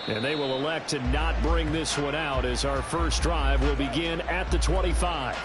And they will elect to not bring this one out as our first drive will begin at the 25.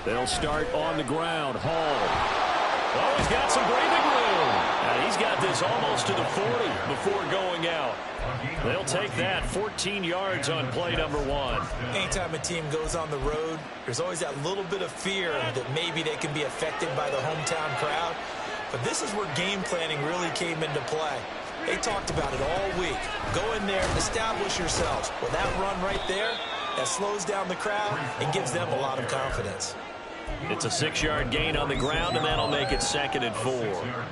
They'll start on the ground. Hall. Oh, he's got some breathing room. And he's got this almost to the 40 before going out. They'll take that 14 yards on play number 1. Anytime a team goes on the road, there's always that little bit of fear that maybe they can be affected by the hometown crowd. But this is where game planning really came into play. They talked about it all week. Go in there, establish yourselves. With that run right there, that slows down the crowd and gives them a lot of confidence. It's a 6-yard gain on the ground, and that'll make it 2nd and 4.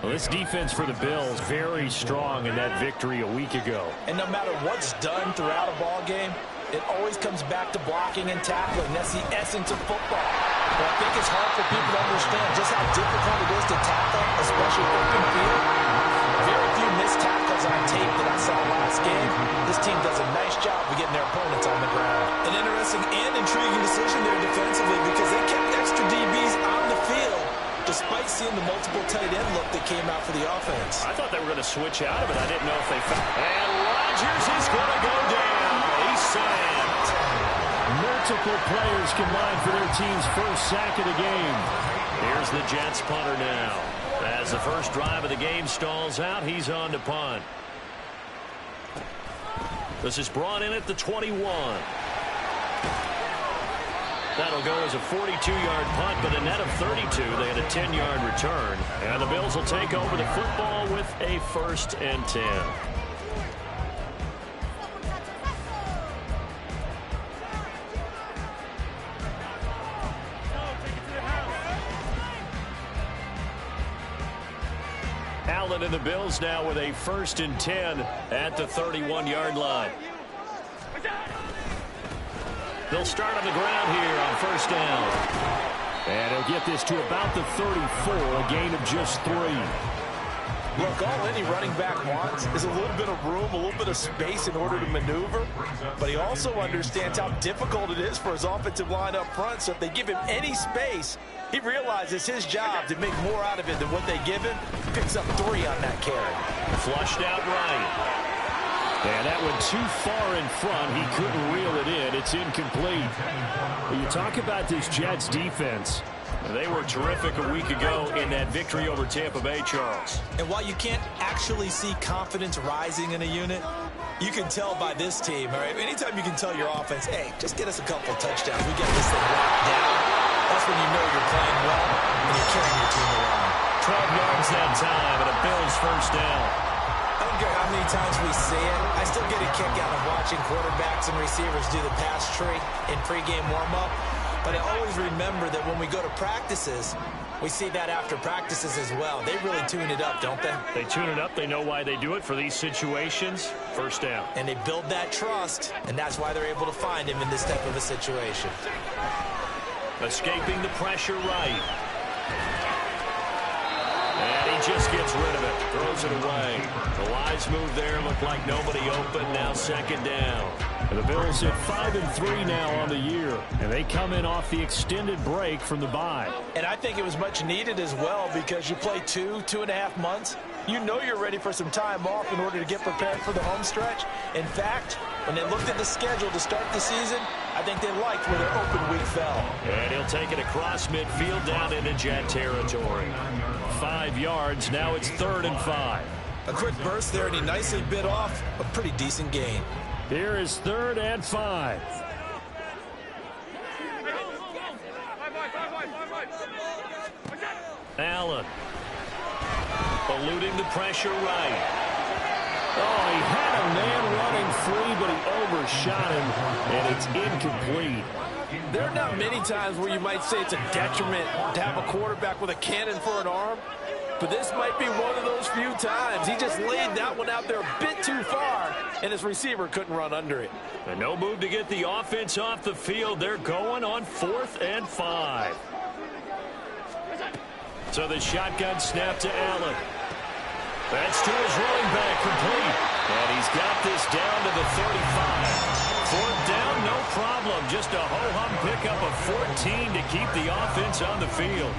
Well, this defense for the Bills very strong in that victory a week ago. And no matter what's done throughout a ball game, it always comes back to blocking and tackling. That's the essence of football. But I think it's hard for people to understand just how difficult it is to tackle, especially open field. Very few missed tackles on tape that I saw last game. This team does a nice job of getting their opponents on the ground. An interesting and intriguing decision there defensively because they kept extra DBs on the field despite seeing the multiple tight end look that came out for the offense. I thought they were going to switch out of it. I didn't know if they found. And Rodgers is going to go down. He's sacked. Multiple players combined for their team's first sack of the game. Here's the Jets punter now. As the first drive of the game stalls out, he's on to punt. This is brought in at the 21. That'll go as a 42-yard punt, but a net of 32. They had a 10-yard return. And the Bills will take over the football with a 1st and 10. Allen and the Bills now with a 1st and 10 at the 31-yard line. They'll start on the ground here on 1st down. And he'll get this to about the 34, a gain of just 3. Look, all any running back wants is a little bit of room, a little bit of space in order to maneuver. But he also understands how difficult it is for his offensive line up front. So if they give him any space, he realizes his job to make more out of it than what they give him. Picks up 3 on that carry. Flushed out right. And that went too far in front. He couldn't reel it in. It's incomplete. When you talk about this Jets defense, they were terrific a week ago in that victory over Tampa Bay, Charles. And while you can't actually see confidence rising in a unit, you can tell by this team. All right, anytime you can tell your offense, hey, just get us a couple touchdowns, we get this thing locked down, that's when you know you're playing well and you're carrying your team around. 12 yards that time and a Bills 1st down. I don't care how many times we see it. I still get a kick out of watching quarterbacks and receivers do the pass tree in pregame warm-up. But I always remember that when we go to practices, we see that after practices as well. They really tune it up, don't they? They tune it up. They know why they do it for these situations. 1st down. And they build that trust, and that's why they're able to find him in this type of a situation. Escaping the pressure right. And he just gets rid of it. Throws it away. The wise move there. Looked like nobody open. Now 2nd down. And the Bills hit 5-3 now on the year. And they come in off the extended break from the bye. And I think it was much needed as well because you play 2.5 months. You know you're ready for some time off in order to get prepared for the home stretch. In fact, when they looked at the schedule to start the season, I think they liked where their open week fell. And he'll take it across midfield down into Jet territory. 5 yards. Now it's 3rd and 5. A quick burst there, and he nicely bit off a pretty decent gain. Here is 3rd and 5. Allen. Eluding the pressure right. Oh, he had a man running free, but he overshot him, and it's incomplete. There are not many times where you might say it's a detriment to have a quarterback with a cannon for an arm, but this might be one of those few times. He just laid that one out there a bit too far, and his receiver couldn't run under it. And no move to get the offense off the field. They're going on 4th and 5. So the shotgun snap to Allen. That's to his running back, complete. And he's got this down to the 35. 4th down, no problem. Just a ho-hum pickup of 14 to keep the offense on the field.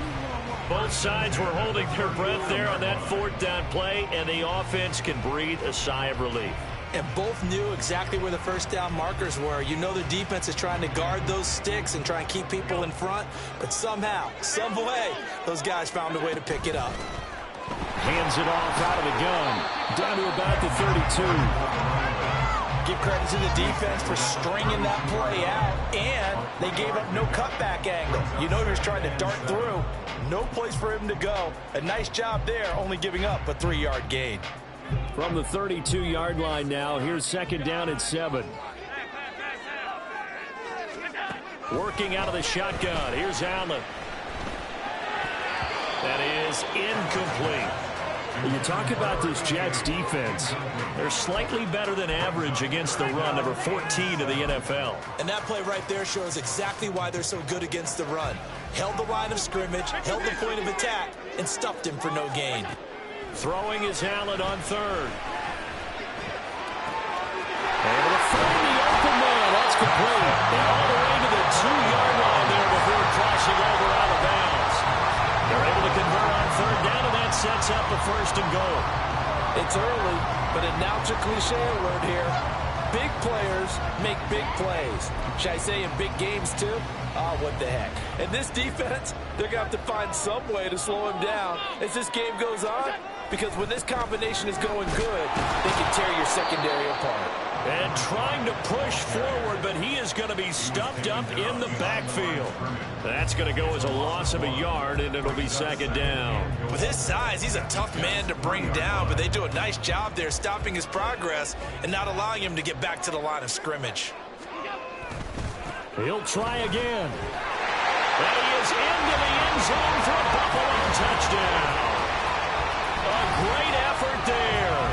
Both sides were holding their breath there on that 4th down play, and the offense can breathe a sigh of relief. And both knew exactly where the first down markers were. You know the defense is trying to guard those sticks and try and keep people in front, but somehow, some way, those guys found a way to pick it up. Hands it off out of the gun, down to about the 32. Give credit to the defense for stringing that play out, and they gave up no cutback angle. You know he was trying to dart through. No place for him to go. A nice job there, only giving up a 3-yard gain. From the 32-yard line now, here's 2nd down and 7. Working out of the shotgun. Here's Allen. That is incomplete. You talk about this Jets defense. They're slightly better than average against the run, number 14 of the NFL. And that play right there shows exactly why they're so good against the run. Held the line of scrimmage, held the point of attack, and stuffed him for no gain. Throwing is Allen on 3rd. Able to find the open man. That's complete. And all the way to the 2-yard line there before crossing over out of bounds. They're able to convert on 3rd down, and that sets up a 1st and goal. It's early, but announce a cliche alert here. Big players make big plays. Should I say in big games too? Oh, what the heck. And this defense, they're going to have to find some way to slow him down as this game goes on, because when this combination is going good, they can tear your secondary apart. And trying to push forward, but he is going to be stuffed up in the backfield. That's going to go as a loss of a yard, and it'll be 2nd down. With his size, he's a tough man to bring down, but they do a nice job there stopping his progress and not allowing him to get back to the line of scrimmage. He'll try again. And he is into the end zone for a Buffalo touchdown. A great effort there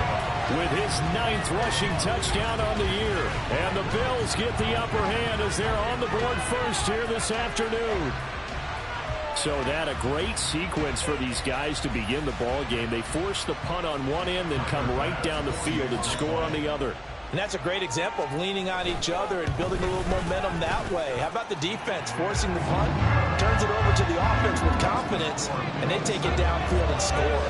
with his 9th rushing touchdown on the year. And the Bills get the upper hand as they're on the board first here this afternoon. So that a great sequence for these guys to begin the ball game. They force the punt on one end, then come right down the field and score on the other. And that's a great example of leaning on each other and building a little momentum that way. How about the defense forcing the punt, turns it over to the offense with confidence, and they take it downfield and score.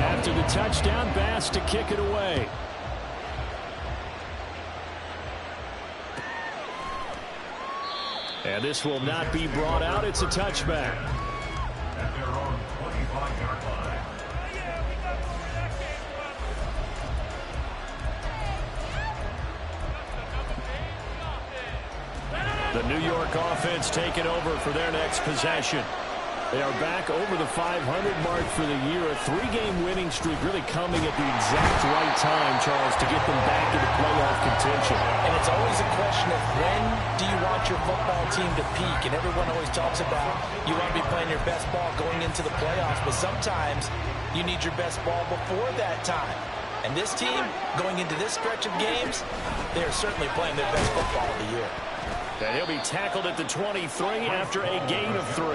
After the touchdown, Bass to kick it away. And this will not be brought out. It's a touchback. At their own 25-yard line. The New York offense taking over for their next possession. They are back over the 500 mark for the year. A 3-game winning streak really coming at the exact right time, Charles, to get them back into playoff contention. And it's always a question of when do you want your football team to peak? And everyone always talks about you want to be playing your best ball going into the playoffs, but sometimes you need your best ball before that time. And this team, going into this stretch of games, they are certainly playing their best football of the year. And he'll be tackled at the 23 after a gain of 3.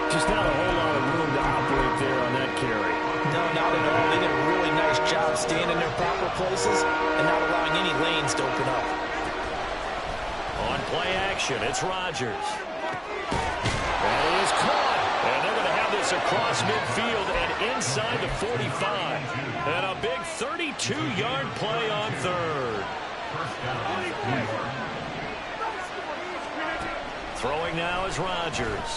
Just not a whole lot of room to operate there on that carry. No, not at all. They did a really nice job staying in their proper places and not allowing any lanes to open up. On play action, it's Rodgers. That is caught. And they're going to have this across midfield and inside the 45. And a big 32-yard play on 3rd. Throwing now is Rodgers.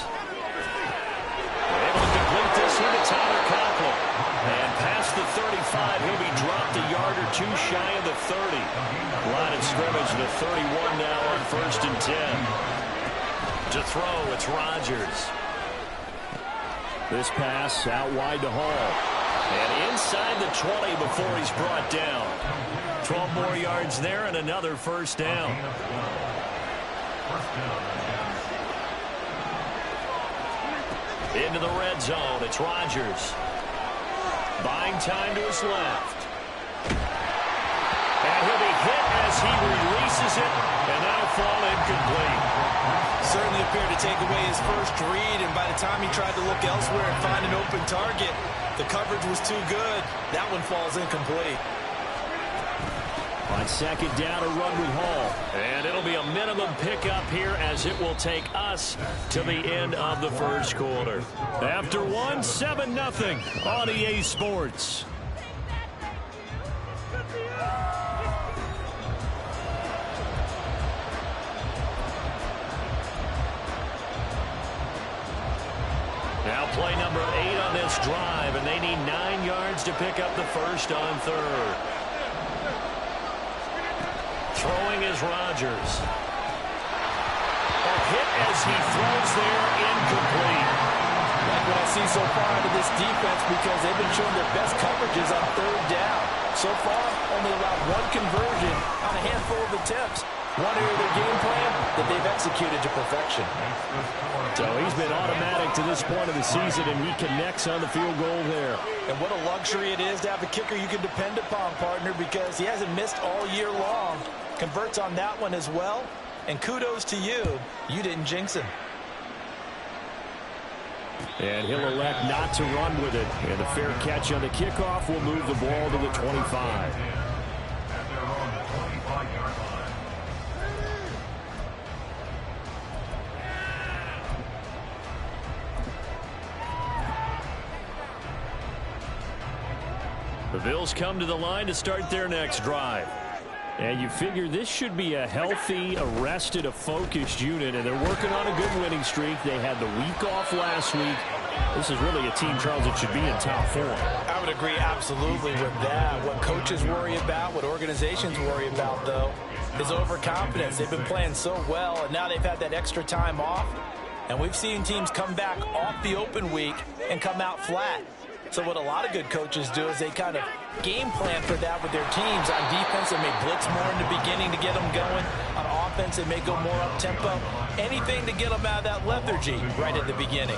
Able to complete this here to Tyler Conklin. And past the 35, he'll be dropped a yard or two shy of the 30. Line of scrimmage to 31 now on 1st and 10. To throw, it's Rodgers. This pass out wide to Hall. And inside the 20 before he's brought down. 12 more yards there and another 1st down. Into the red zone. It's Rodgers. Buying time to his left. And he'll be hit as he releases it, and that'll fall incomplete. Certainly appeared to take away his first read, and by the time he tried to look elsewhere and find an open target, the coverage was too good. That one falls incomplete. On second down, a run with Hall. And it'll be a minimum pickup here as it will take us to the end of the first quarter. After one, 7-0 on EA Sports. Now play number 8 on this drive, and they need 9 yards to pick up the first on third. Throwing is Rodgers. A hit as he throws there, incomplete. Like what I see so far out of this defense, because they've been showing their best coverages on third down. So far, only allowed one conversion on a handful of attempts. One area of their game plan that they've executed to perfection. So he's been automatic to this point of the season, and he connects on the field goal there. And what a luxury it is to have a kicker you can depend upon, partner, because he hasn't missed all year long. Converts on that one as well. And kudos to you. You didn't jinx him. And he'll elect not to run with it. And a fair catch on the kickoff will move the ball to the 25. The Bills come to the line to start their next drive. And you figure this should be a healthy, a rested, a focused unit, and they're working on a good winning streak. They had the week off last week. This is really a team, Charles, that should be in top form. I would agree absolutely with that. What coaches worry about, what organizations worry about, though, is overconfidence. They've been playing so well, and now they've had that extra time off. And we've seen teams come back off the open week and come out flat. So what a lot of good coaches do is they kind of game plan for that with their teams. On defense, they may blitz more in the beginning to get them going. On offense, they may go more up-tempo. Anything to get them out of that lethargy right at the beginning.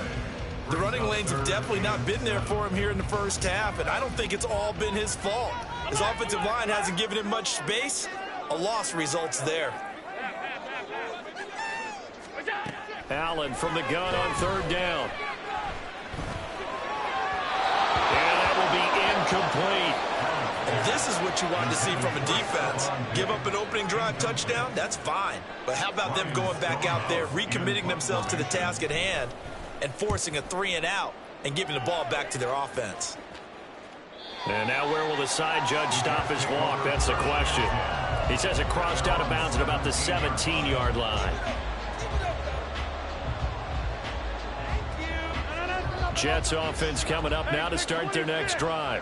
The running lanes have definitely not been there for him here in the first half, and I don't think it's all been his fault. His offensive line hasn't given him much space. A loss results there. Allen from the gun on third down. And that will be incomplete. And this is what you want to see from a defense. Give up an opening drive touchdown, that's fine. But how about them going back out there, recommitting themselves to the task at hand, and forcing a 3-and-out and giving the ball back to their offense. And now where will the side judge stop his walk? That's the question. He says it crossed out of bounds at about the 17-yard line. Jets offense coming up now to start their next drive.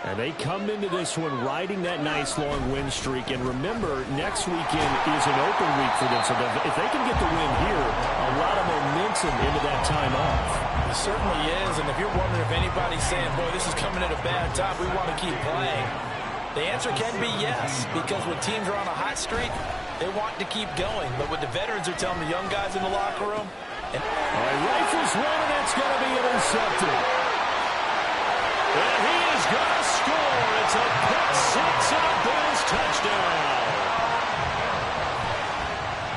And they come into this one riding that nice long win streak. And remember, next weekend is an open week for them. So if they can get the win here, a lot of momentum into that time off. It certainly is. And if you're wondering if anybody's saying, boy, this is coming at a bad time, we want to keep playing, the answer can be yes. Because when teams are on a hot streak, they want to keep going. But what the veterans are telling the young guys in the locker room, and rifles one, and that's going to be intercepted. And he is going to score. It's a pick six and a Bills touchdown.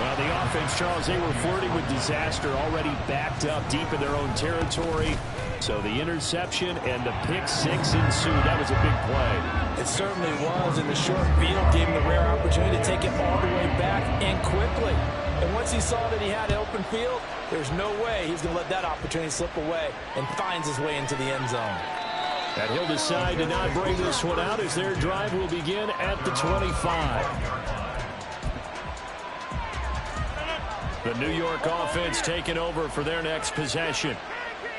Well, the offense, Charles, they were flirting with disaster, already backed up deep in their own territory. So the interception and the pick six ensued. That was a big play. It certainly was, and the short field gave him the rare opportunity to take it all the way back and quickly. And once he saw that he had an open field, there's no way he's going to let that opportunity slip away, and finds his way into the end zone. And he'll decide to not bring this one out as their drive will begin at the 25. The New York offense taking over for their next possession.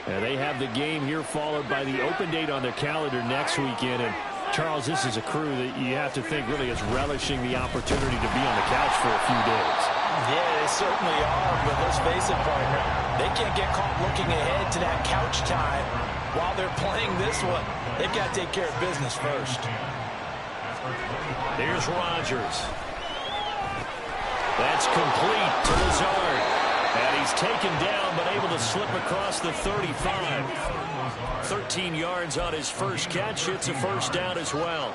And they have the game here followed by the open date on their calendar next weekend. And Charles, this is a crew that you have to think really is relishing the opportunity to be on the couch for a few days. Yeah, they certainly are, but let's face it, partner, they can't get caught looking ahead to that couch time while they're playing this one. They've got to take care of business first. Here's Rodgers. That's complete to Lazard. And he's taken down, but able to slip across the 35. 13 yards on his first catch. It's a first down as well.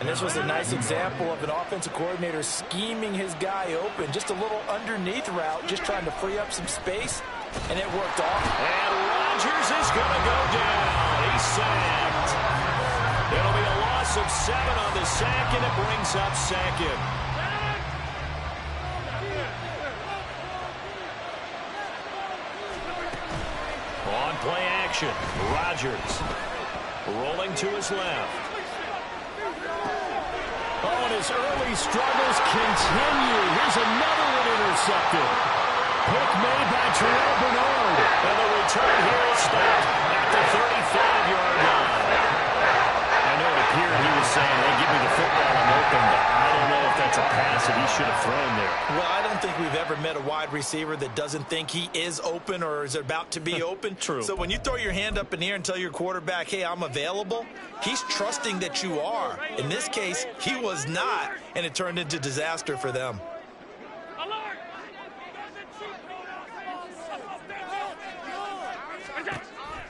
And this was a nice example of an offensive coordinator scheming his guy open. Just a little underneath route, just trying to free up some space, and it worked off. And Rodgers is going to go down. He's sacked. It'll be a loss of 7 on the sack, and it brings up second. On play action, Rodgers rolling to his left. Oh, and his early struggles continue. Here's another one intercepted. Pick made by Terrell Bernard. And the return here is stopped at the 35-yard line. I know it appeared he was saying, hey, give me the football, I'm open, but I don't know if that's a pass that he should have thrown there. Well, I don't think we've ever met a wide receiver that doesn't think he is open or is about to be open. True. So when you throw your hand up in the air and tell your quarterback, hey, I'm available, he's trusting that you are. In this case, he was not, and it turned into disaster for them.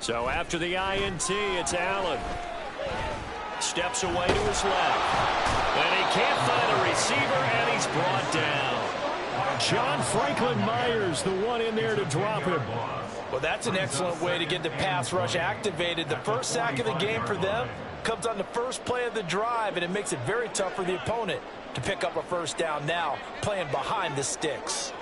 So after the INT, it's Allen. Steps away to his left. And he can't find a receiver, and he's brought down. John Franklin Myers, the one in there to drop him. Well, that's an excellent way to get the pass rush activated. The first sack of the game for them comes on the first play of the drive, and it makes it very tough for the opponent to pick up a first down now, playing behind the sticks.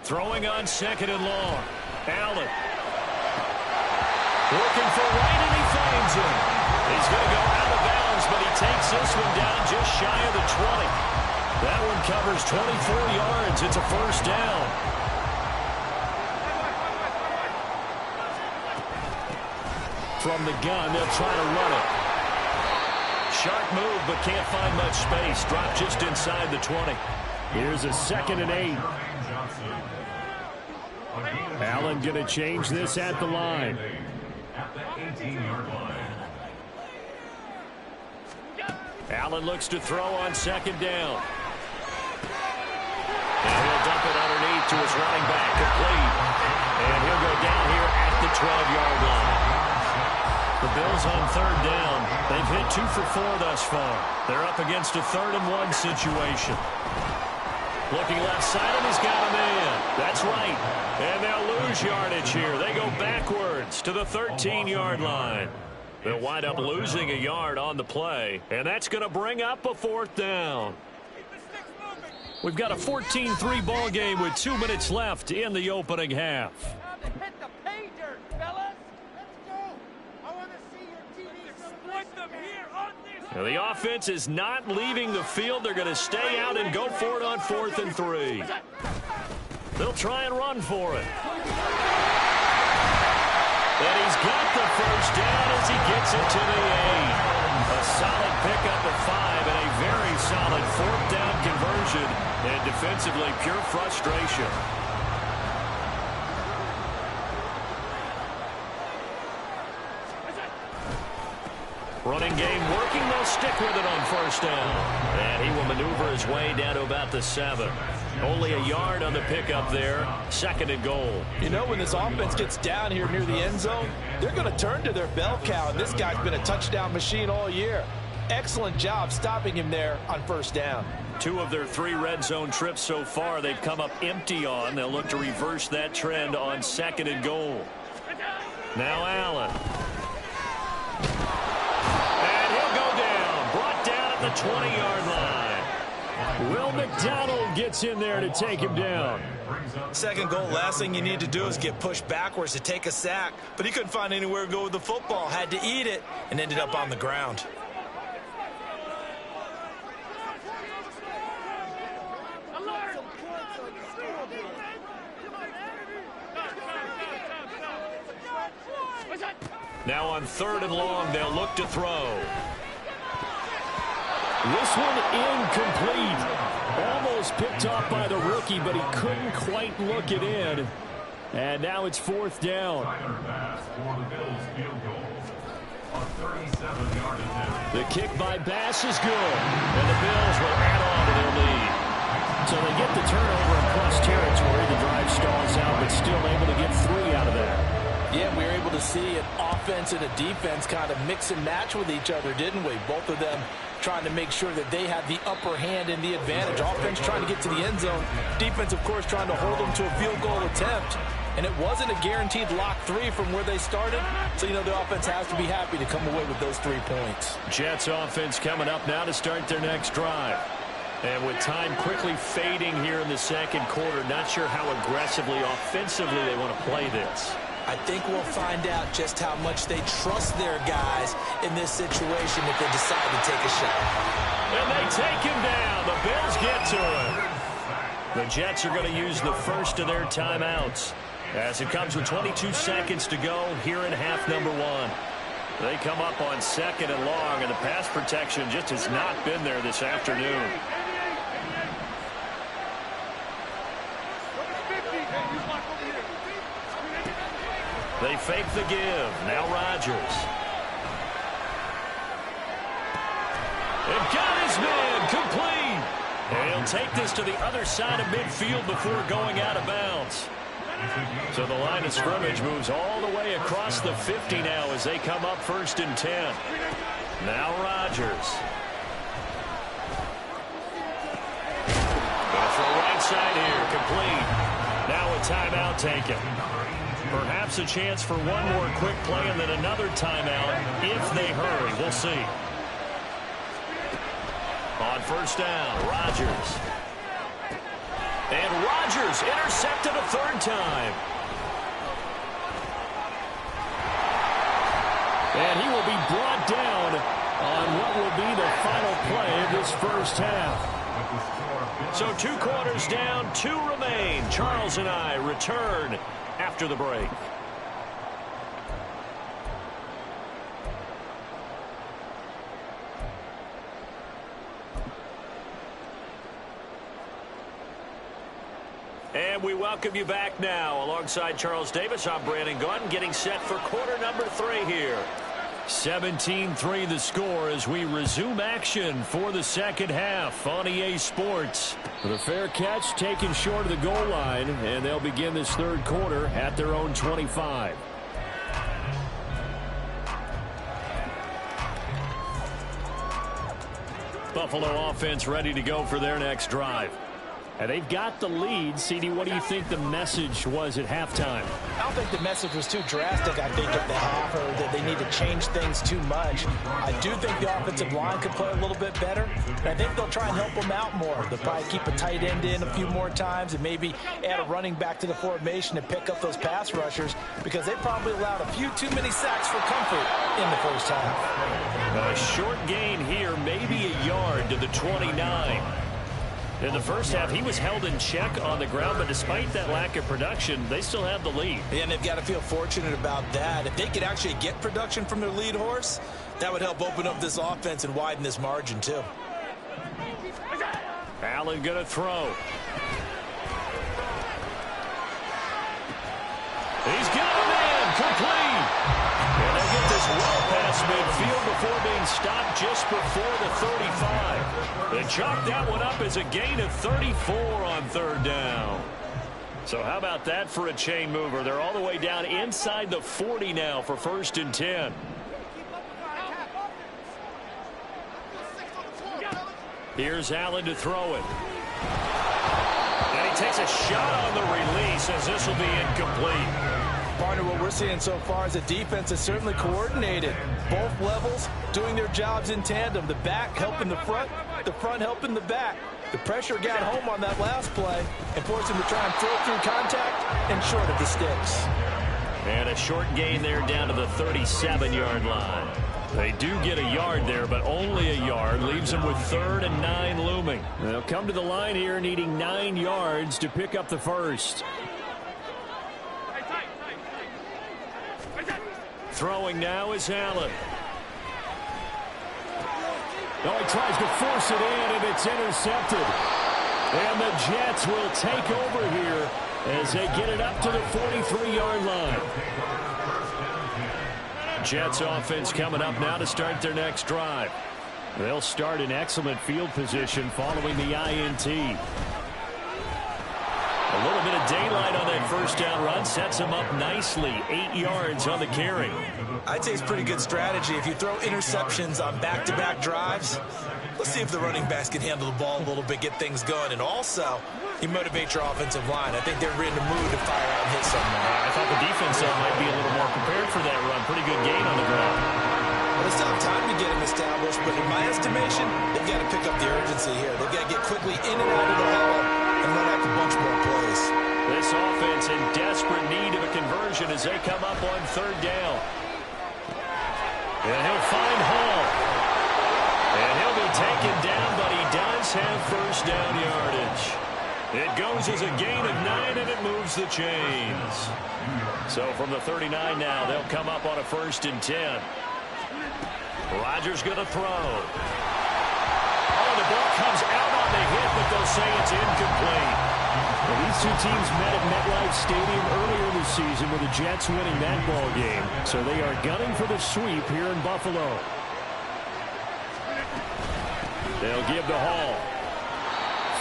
Throwing on second and long. Allen. Looking for right, and he finds him. He's going to go out of bounds, but he takes this one down just shy of the 20. That one covers 24 yards. It's a first down. From the gun, they'll try to run it. Sharp move, but can't find much space. Dropped just inside the 20. Here's a 2nd and 8. Allen going to change this at the line. At the 18-yard line. Allen looks to throw on second down. And he'll dump it underneath to his running back, complete. And he'll go down here at the 12-yard line. The Bills on third down. They've hit 2 for 4 thus far. They're up against a 3rd and 1 situation. Looking left side, and he's got a man. That's right. And they'll lose yardage here. They go backwards to the 13-yard line. They'll wind up losing a yard on the play, and that's going to bring up a 4th down. We've got a 14-3 ball game with 2 minutes left in the opening half. Hit the pay dirt, fellas. Let's go. I want to see your TV. Exploit them here on this. Now, the offense is not leaving the field. They're going to stay out and go for it on 4th and 3. They'll try and run for it. And he's got the first down as he gets it to the 8. A solid pickup of 5 and a very solid 4th down conversion. And defensively, pure frustration. Running game working. They'll stick with it on first down. And he will maneuver his way down to about the 7. Only a yard on the pickup there. 2nd and goal. You know, when this offense gets down here near the end zone, they're going to turn to their bell cow, and this guy's been a touchdown machine all year. Excellent job stopping him there on first down. 2 of their 3 red zone trips so far they've come up empty on. They'll look to reverse that trend on 2nd and goal. Now Allen. And he'll go down. Brought down at the 20-yard line. Will McDonald gets in there to take him down. 2nd goal, last thing you need to do is get pushed backwards to take a sack. But he couldn't find anywhere to go with the football. Had to eat it and ended up on the ground. Now on 3rd and long, they'll look to throw. This one incomplete. Almost picked off by the rookie, but he couldn't quite look it in. And now it's 4th down. Pass for the Bills field goal. 37-yard attempt. The kick by Bass is good, and the Bills will add on to their lead. So they get the turnover in plus territory. The drive stalls out, but still able to get 3 out of that. Yeah, we were able to see an offense and a defense kind of mix and match with each other, didn't we? Both of them trying to make sure that they had the upper hand and the advantage. Offense trying to get to the end zone. Defense, of course, trying to hold them to a field goal attempt. And it wasn't a guaranteed lock 3 from where they started. So, the offense has to be happy to come away with those 3 points. Jets offense coming up now to start their next drive. And with time quickly fading here in the second quarter, not sure how aggressively, offensively they want to play this. I think we'll find out just how much they trust their guys in this situation if they decide to take a shot. And they take him down. The Bills get to him. The Jets are going to use the first of their timeouts as it comes with 22 seconds to go here in half number 1. They come up on 2nd and long, and the pass protection just has not been there this afternoon. They fake the give. Now Rodgers. And got his man complete. And he'll take this to the other side of midfield before going out of bounds. So the line of scrimmage moves all the way across the 50 now as they come up 1st and 10. Now Rodgers. Going for a right side here. Complete. Now a timeout taken. Perhaps a chance for one more quick play and then another timeout if they hurry. We'll see. On 1st down, Rodgers. And Rodgers intercepted a 3rd time. And he will be brought down on what will be the final play of this first half. So 2 quarters down, 2 remain. Charles and I return after the break. And we welcome you back now. Alongside Charles Davis, I'm Brandon Gaudin, getting set for quarter number 3 here. 17-3 the score as we resume action for the second half on EA Sports. The fair catch taken short of the goal line, and they'll begin this 3rd quarter at their own 25. Buffalo offense ready to go for their next drive. And they've got the lead. CD, what do you think the message was at halftime? I don't think the message was too drastic, I think, at the half, or that they need to change things too much. I do think the offensive line could play a little bit better, and I think they'll try and help them out more. They'll probably keep a tight end in a few more times and maybe add a running back to the formation to pick up those pass rushers because they probably allowed a few too many sacks for comfort in the first half. A short gain here, maybe a yard to the 29. In the first half, he was held in check on the ground, but despite that lack of production, they still have the lead. And they've got to feel fortunate about that. If they could actually get production from their lead horse, that would help open up this offense and widen this margin, too. Allen going to throw. He's got a man complete. And they get this well past midfield before being stopped just before the 35. They chalk that one up as a gain of 34 on 3rd down. So how about that for a chain mover? They're all the way down inside the 40 now for 1st and 10. Here's Allen to throw it. And he takes a shot on the release as this will be incomplete. Partner, what we're seeing so far is the defense is certainly coordinated. Both levels doing their jobs in tandem. The back helping the front helping the back. The pressure got home on that last play and forced him to try and throw through contact and short of the sticks. And a short gain there down to the 37-yard line. They do get a yard there, but only a yard. Leaves them with 3rd and 9 looming. They'll come to the line here needing 9 yards to pick up the first. Throwing now is Allen. Oh, he tries to force it in, and it's intercepted. And the Jets will take over here as they get it up to the 43-yard line. Jets offense coming up now to start their next drive. They'll start in excellent field position following the INT. A little bit of daylight on that first down run sets him up nicely. 8 yards on the carry. I'd say it's pretty good strategy. If you throw interceptions on back-to-back drives, let's see if the running backs can handle the ball a little bit, get things going. And also, you motivate your offensive line. I think they're in the mood to fire out and hit someone. I thought the defense might be a little more prepared for that run. Pretty good gain on the ground. Well, they still have time to get him established, but in my estimation, they've got to pick up the urgency here. They've got to get quickly in and out of the huddle and run out a bunch more plays. This offense in desperate need of a conversion as they come up on third down. And he'll find Hall. And he'll be taken down, but he does have first down yardage. It goes as a gain of 9, and it moves the chains. So from the 39 now, they'll come up on a 1st and 10. Rodgers going to throw. Oh, the ball comes out on the hit, but they'll say it's incomplete. Well, these two teams met at MetLife Stadium earlier this season with the Jets winning that ball game. So they are gunning for the sweep here in Buffalo. They'll give to Hall.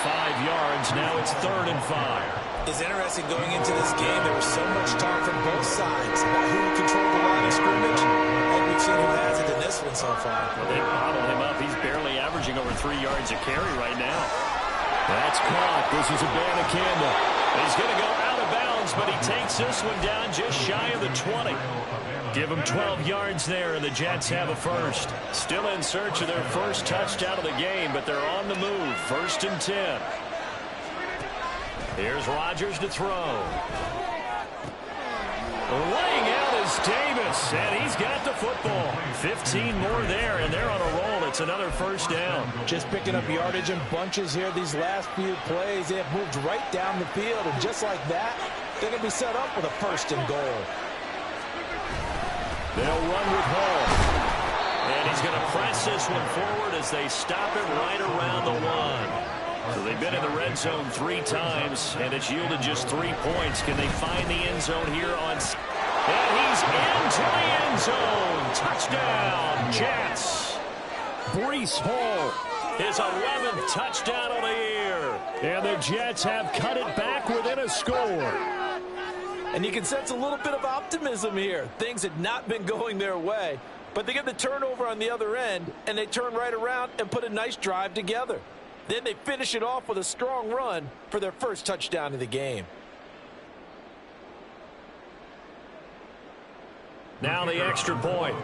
5 yards. Now it's 3rd and 5. It's interesting going into this game. There was so much talk from both sides about who controlled the line of scrimmage. And we've seen who has it in this one so far. Well, they bottled him up. He's barely averaging over 3 yards a carry right now. That's caught. This is Abanikanda. He's going to go out of bounds, but he takes this one down just shy of the 20. Give him 12 yards there, and the Jets have a first. Still in search of their first touchdown of the game, but they're on the move. 1st and 10. Here's Rodgers to throw. Laying out is Davis, and he's got the football. 15 more there, and they're on a roll. It's another first down. Just picking up yardage in bunches here these last few plays. They have moved right down the field, and just like that, they're going to be set up with a 1st and goal. They'll run with Hall. And he's going to press this one forward as they stop it right around the 1. So they've been in the red zone 3 times, and it's yielded just 3 points. Can they find the end zone here on... And he's into the end zone. Touchdown, Jets. Breece Hall, his 11th touchdown of the year. And the Jets have cut it back within a score. And you can sense a little bit of optimism here. Things had not been going their way, but they get the turnover on the other end, and they turn right around and put a nice drive together. Then they finish it off with a strong run for their first touchdown of the game. Now the extra point.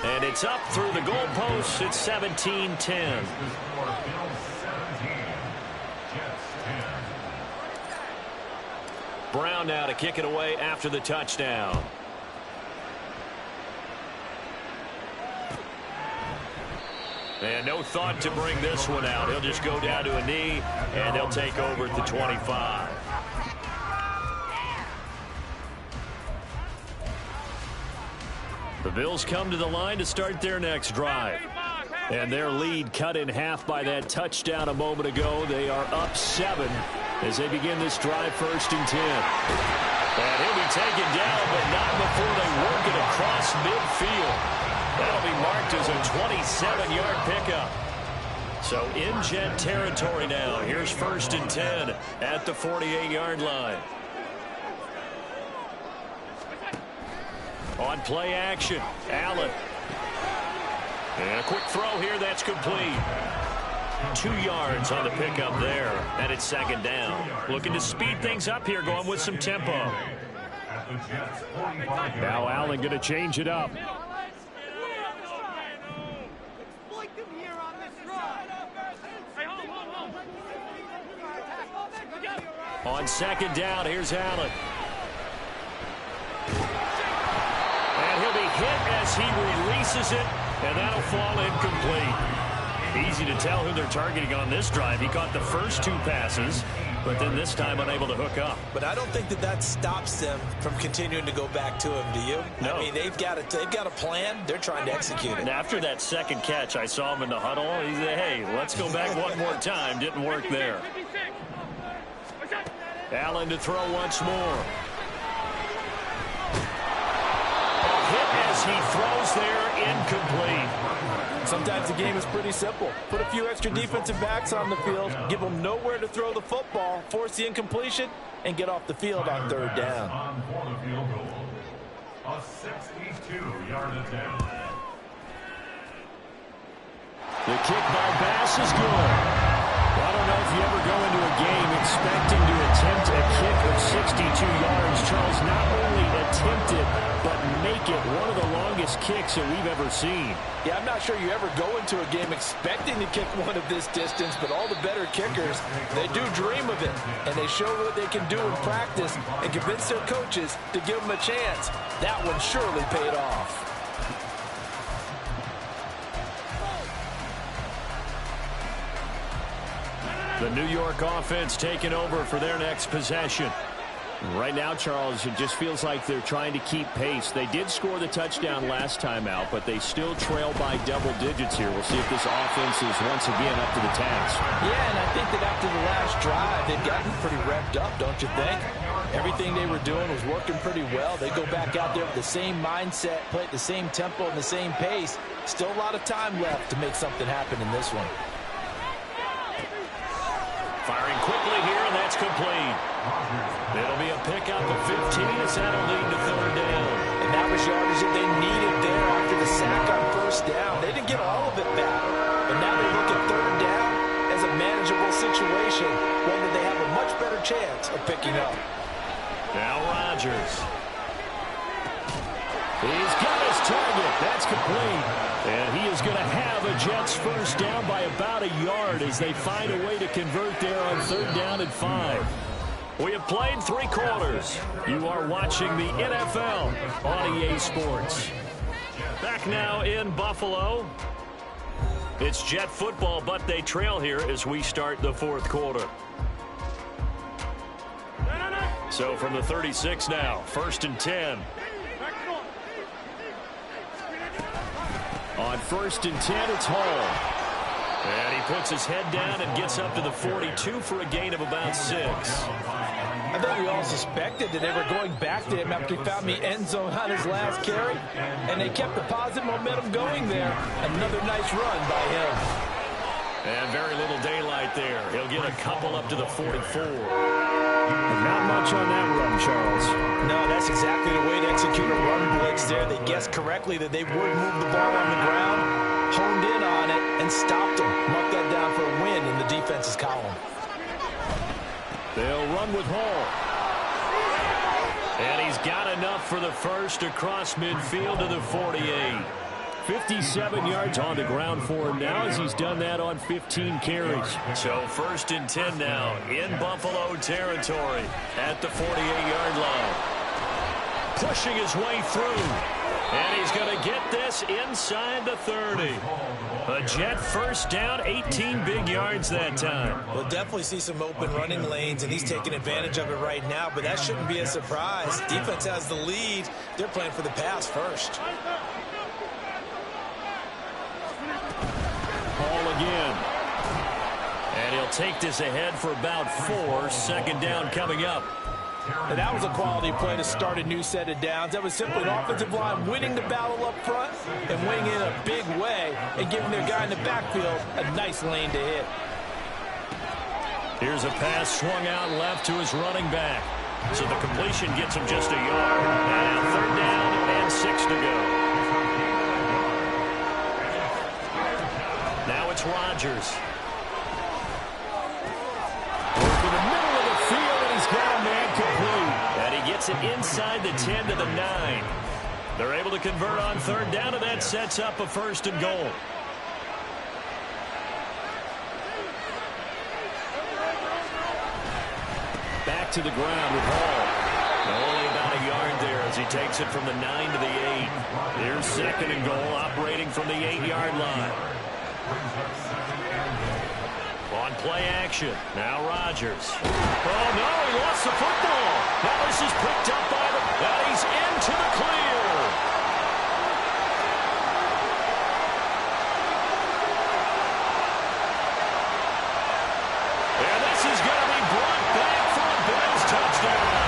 And it's up through the goalposts. It's 17-10. Brown now to kick it away after the touchdown. And no thought to bring this one out. He'll just go down to a knee, and they'll take over at the 25. The Bills come to the line to start their next drive. And their lead cut in half by that touchdown a moment ago. They are up 7 as they begin this drive 1st and 10. And he'll be taken down, but not before they work it across midfield. That'll be marked as a 27-yard pickup. So in Jet territory now. Here's 1st and 10 at the 48-yard line. On play action, Allen. And a quick throw here, that's complete. 2 yards on the pickup there, and it's 2nd down. Looking to speed things up here, going with some tempo. Now Allen going to change it up. On 2nd down, here's Allen. And he'll be hit as he releases it, and that'll fall incomplete. Easy to tell who they're targeting on this drive. He caught the first 2 passes. but then this time unable to hook up. But I don't think that stops them from continuing to go back to him, do you? No. I mean, they've got a plan. They're trying to execute it. And after that second catch, I saw him in the huddle. He said, hey, let's go back one more time. Didn't work there. Allen to throw once more. A hit as he throws there, incomplete. Sometimes the game is pretty simple. Put a few extra defensive backs on the field, give them nowhere to throw the football, force the incompletion, and get off the field on third down. On for the field goal. A 62-yard attempt. The kick by Bass is good. I don't know if you ever go into a game expecting to attempt a kick of 62 yards. Charles, not only attempt it, but make it one of the longest kicks that we've ever seen. Yeah, I'm not sure you ever go into a game expecting to kick one of this distance, but all the better kickers, they do dream of it, and they show what they can do in practice and convince their coaches to give them a chance. That one surely paid off. The New York offense taking over for their next possession. Right now, Charles, it just feels like they're trying to keep pace. They did score the touchdown last time out, but they still trail by double digits here. We'll see if this offense is once again up to the task. Yeah, and I think that after the last drive, they've gotten pretty revved up, don't you think? Everything they were doing was working pretty well. They go back out there with the same mindset, play at the same tempo and the same pace. Still a lot of time left to make something happen in this one. Firing quickly here, and that's complete. It'll be a pickup of 15 as that'll lead to third down. And that was yardage that they needed there after the sack on first down. They didn't get all of it back, but now they look at third down as a manageable situation, one that they have a much better chance of picking up. Now Rodgers. He's got his target. That's complete. And he is going to have a Jets first down by about a yard as they find a way to convert there on third down and 5. We have played 3 quarters. You are watching the NFL on EA Sports. Back now in Buffalo. It's Jet football, but they trail here as we start the 4th quarter. So from the 36 now, 1st and 10. On 1st and 10, it's Hall. And he puts his head down and gets up to the 42 for a gain of about 6. I think we all suspected that they were going back to him after he found the end zone on his last carry, and they kept the positive momentum going there. Another nice run by him. And very little daylight there. He'll get a couple up to the 44. Not much on that run, Charles. No, that's exactly the way to execute a run blitz there. They guessed correctly that they would move the ball on the ground, honed in on it, and stopped them. Mark that down for a win in the defense's column. They'll run with Hall. And he's got enough for the first across midfield to the 48. 57 yards on the ground for him now as he's done that on 15 carries. So 1st and 10 now in Buffalo territory at the 48-yard line. Pushing his way through. And he's going to get this inside the 30. A Jet first down, 18 big yards that time. We'll definitely see some open running lanes, and he's taking advantage of it right now, but that shouldn't be a surprise. Defense has the lead. They're playing for the pass first. Hall again. And he'll take this ahead for about 4. 2nd down coming up. And that was a quality play to start a new set of downs. That was simply an offensive line winning the battle up front and winning in a big way and giving their guy in the backfield a nice lane to hit. Here's a pass swung out left to his running back. So the completion gets him just a yard. And now 3rd down and 6 to go. Now it's Rodgers. Over the middle of the field, and he's got a man complete. And he gets it inside the 10 to the 9. They're able to convert on 3rd down, and that sets up a 1st and goal. Back to the ground with Hall. Only about a yard there as he takes it from the 9 to the 8. Here's 2nd and goal, operating from the 8-yard line. On play action. Now Rodgers. Oh, no, he lost the football. Now this is picked up by the... And he's into the clear. And this is going to be brought back for a Bills touchdown.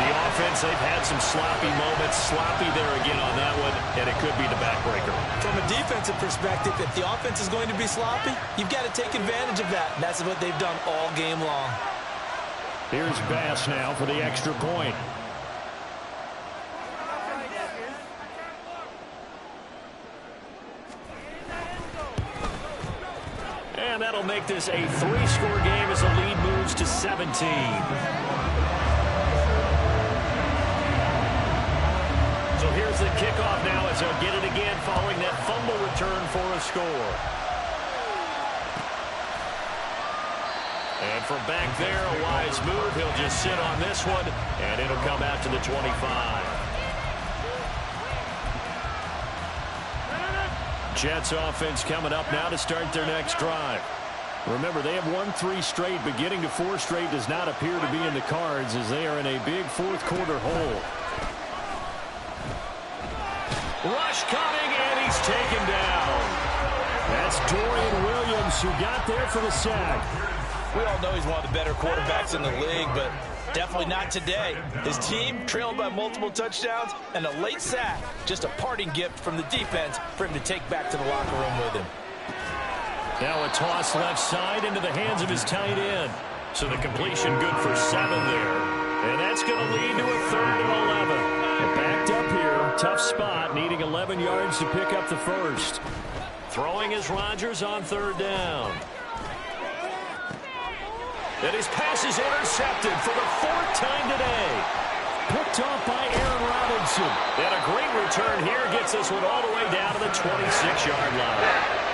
The offense, they've had some sloppy moments. Sloppy there again on that one, and it could be the backbreaker. From a defensive perspective, if the offense is going to be sloppy, you've got to take advantage of that. And that's what they've done all game long. Here's Bass now for the extra point. And that'll make this a 3-score game as the lead moves to 17. So here's the kickoff now as they'll get it again following that fumble return for a score. And from back there, a wise move. He'll just sit on this one, and it'll come out to the 25. Jets offense coming up now to start their next drive. Remember, they have won 3 straight, but getting to 4 straight does not appear to be in the cards as they are in a big fourth-quarter hole. Rush coming, and he's taken down. That's Dorian Williams who got there for the sack. We all know he's one of the better quarterbacks in the league, but definitely not today. His team trailed by multiple touchdowns, and a late sack, just a parting gift from the defense for him to take back to the locker room with him. Now a toss left side into the hands of his tight end. So the completion good for 7 there. And that's going to lead to a 3rd and 11. Backed up here, tough spot, needing 11 yards to pick up the first. Throwing is Rodgers on 3rd down. And his pass is intercepted for the 4th time today. Picked off by Aaron Robinson. And a great return here gets this one all the way down to the 26-yard line.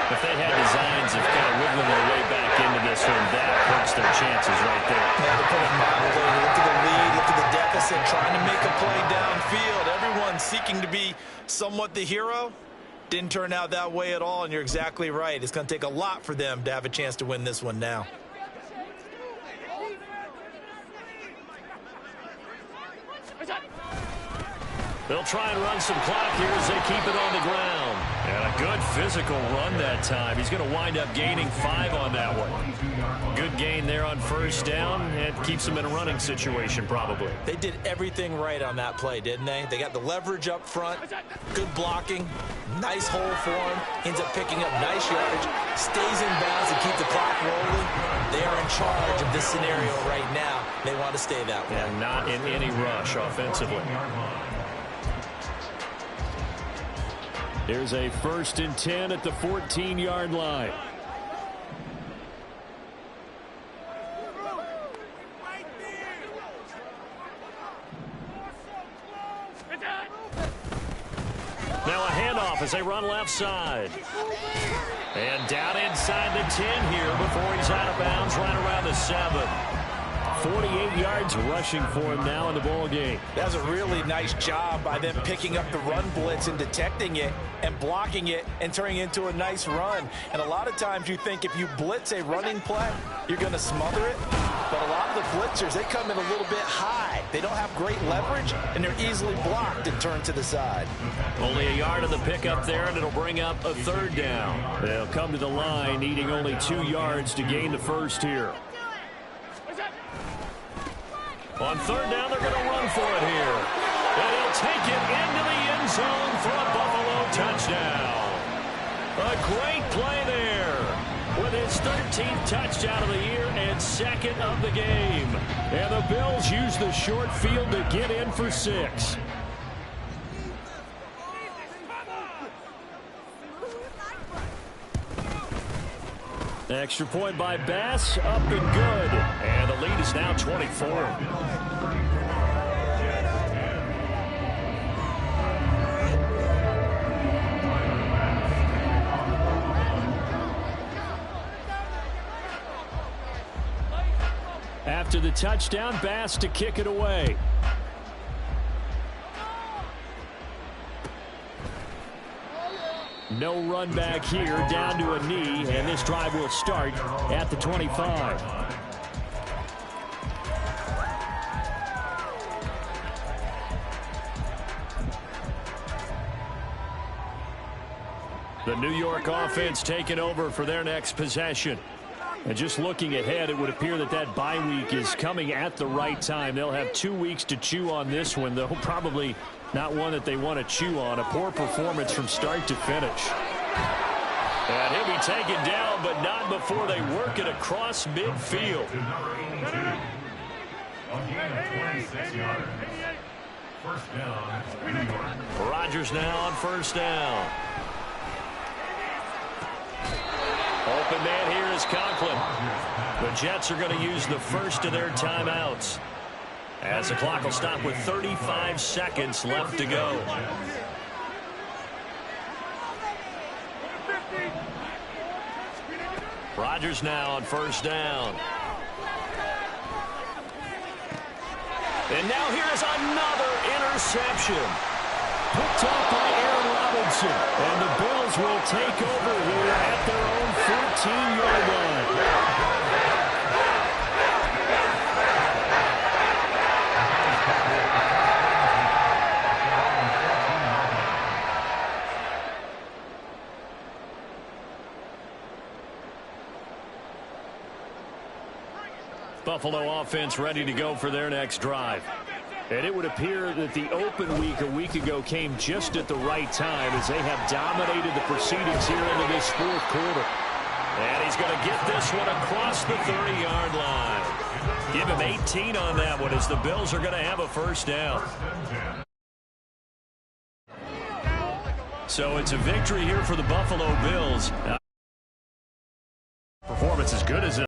If they had designs of kind of wiggling their way back into this one, that hurts their chances right there. Yeah, to put it mildly, look at the lead, look at the deficit, trying to make a play downfield. Everyone seeking to be somewhat the hero. Didn't turn out that way at all, and you're exactly right. It's going to take a lot for them to have a chance to win this one now. They'll try and run some clock here as they keep it on the ground. And a good physical run that time. He's going to wind up gaining 5 on that one. Good gain there on 1st down. And keeps them in a running situation probably. They did everything right on that play, didn't they? They got the leverage up front, good blocking, nice hole for him, ends up picking up nice yardage, stays in bounds to keep the clock rolling. They are in charge of this scenario right now. They want to stay that way. And not in any rush offensively. Here's a 1st and 10 at the 14-yard line. Now a handoff as they run left side. And down inside the 10 here before he's out of bounds right around the 7. 48 yards rushing for him now in the ball game. That was a really nice job by them picking up the run blitz and detecting it and blocking it and turning it into a nice run. And a lot of times you think if you blitz a running play, you're going to smother it. But a lot of the blitzers, they come in a little bit high. They don't have great leverage, and they're easily blocked and turned to the side. Only a yard of the pickup there, and it'll bring up a 3rd down. They'll come to the line needing only 2 yards to gain the first here. On 3rd down, they're going to run for it here. And he'll take it into the end zone for a Buffalo touchdown. A great play there with his 13th touchdown of the year and 2nd of the game. And the Bills use the short field to get in for 6. Extra point by Bass, up and good. And the lead is now 24. After the touchdown, Bass to kick it away. No run back here, down to a knee, and this drive will start at the 25. The New York offense taking over for their next possession. And just looking ahead, it would appear that that bye week is coming at the right time. They'll have 2 weeks to chew on this one, though probably not one that they want to chew on. A poor performance from start to finish. And he'll be taken down, but not before they work it across midfield. First down, New York. Rodgers now on first down. Open man here is Conklin. The Jets are going to use the first of their timeouts, as the clock will stop with 35 seconds left to go. Rodgers now on first down. And now here is another interception. Picked off by Aaron Robinson. And the Bills will take over here at their own 14-yard line. Buffalo offense ready to go for their next drive. And it would appear that the open week a week ago came just at the right time, as they have dominated the proceedings here into this fourth quarter. And he's going to get this one across the 30-yard line. Give him 18 on that one, as the Bills are going to have a first down. So it's a victory here for the Buffalo Bills. Performance as good as it.